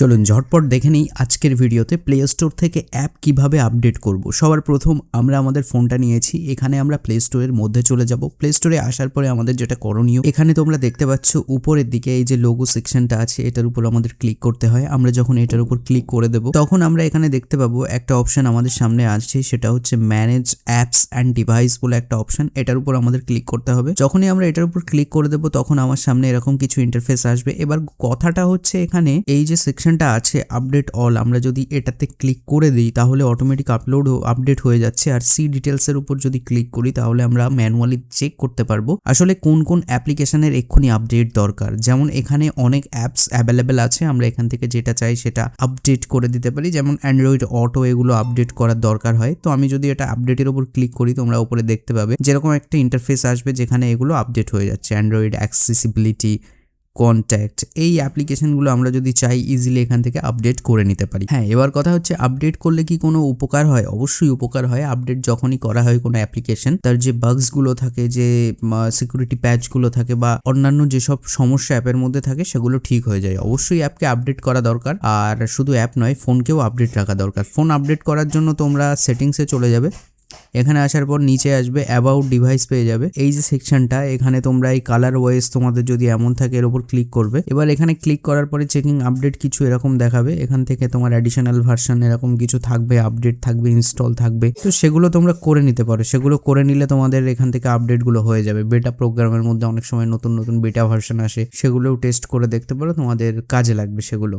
চলুন ঝটপট দেখে নিই আজকের ভিডিওতে প্লে স্টোর থেকে অ্যাপ কিভাবে আপডেট করব। সবার প্রথম আমরা আমাদের ফোনটা নিয়েছি, এখানে আমরা প্লে স্টোরের মধ্যে চলে যাব। প্লে স্টোরে আসার পরে আমাদের যেটা করণীয়, এখানে তোমরা দেখতে পাচ্ছ উপরের দিকে এই যে লোগো সেকশনটা আছে, এটার উপর আমাদের ক্লিক করতে হয়। আমরা যখন এটার উপর ক্লিক করে দেব তখন আমরা এখানে দেখতে পাবো একটা অপশন আমাদের সামনে আসছে, সেটা হচ্ছে ম্যানেজ অ্যাপস অ্যান্ড ডিভাইস বলে একটা অপশন। এটার উপর আমাদের ক্লিক করতে হবে। যখনই আমরা এটার উপর ক্লিক করে দেব তখন আমার সামনে এরকম কিছু ইন্টারফেস আসবে। এবার কথাটা হচ্ছে এখানে এই যে সেকশনটা আছে আপডেট অল, আমরা যদি এটাতে ক্লিক করে দিই তাহলে অটোমেটিক আপডেট হয়ে যাচ্ছে। আর সি ডিটেলস এর উপর যদি ক্লিক করি তাহলে আমরা ম্যানুয়ালি চেক করতে পারবো আসলে কোন কোন অ্যাপ্লিকেশনের এক্ষুনি আপডেট দরকার। যেমন এখানে অনেক অ্যাপস অ্যাভেলেবেল আছে, আমরা এখান থেকে যেটা চাই সেটা আপডেট করে দিতে পারি। যেমন অ্যান্ড্রয়েড অটো এগুলো আপডেট করার দরকার হয়। তো আমি যদি এটা আপডেটের উপর ক্লিক করি তোমরা উপরে দেখতে পাবে যেরকম একটা ইন্টারফেস আসবে যেখানে এগুলো আপডেট হয়ে যাচ্ছে। অ্যান্ড্রয়েড অ্যাক্সেসিবিলিটি, কন্ট্যাক্ট, এই অ্যাপ্লিকেশনগুলো আমরা যদি চাই ইজিলি এখান থেকে আপডেট করে নিতে পারি। হ্যাঁ, এবার কথা হচ্ছে আপডেট করলে কি কোনো উপকার হয়? অবশ্যই উপকার হয়। আপডেট যখনই করা হয় কোনো অ্যাপ্লিকেশন, তার যে বাগসগুলো থাকে, যে সিকিউরিটি প্যাচগুলো থাকে বা অন্যান্য যেসব সমস্যা অ্যাপের মধ্যে থাকে সেগুলো ঠিক হয়ে যায়। অবশ্যই অ্যাপকে আপডেট করা দরকার, আর শুধু অ্যাপ নয় ফোনকেও আপডেট রাখা দরকার। ফোন আপডেট করার জন্য তোমরা সেটিংসে চলে যাবে, এখানে আসার পর নিচে আসবে অ্যাবাউট ডিভাইস পেয়ে যাবে। এই যে সেকশনটা, এখানে তোমরা এই কালার ওয়েস তোমাদের যদি এমন থাকে এর উপর ক্লিক করবে। এবার এখানে ক্লিক করার পরে চেকিং আপডেট কিছু এরকম দেখাবে। এখান থেকে তোমার অ্যাডিশনাল ভার্সন এরকম কিছু থাকবে, আপডেট থাকবে, ইনস্টল থাকবে। তো সেগুলো তোমরা করে নিতে পারো। সেগুলো করে নিলে তোমাদের এখান থেকে আপডেটগুলো হয়ে যাবে। বেটা প্রোগ্রামের মধ্যে অনেক সময় নতুন নতুন বেটা ভার্সন আসে, সেগুলোও টেস্ট করে দেখতে পারো, তোমাদের কাজে লাগবে সেগুলো।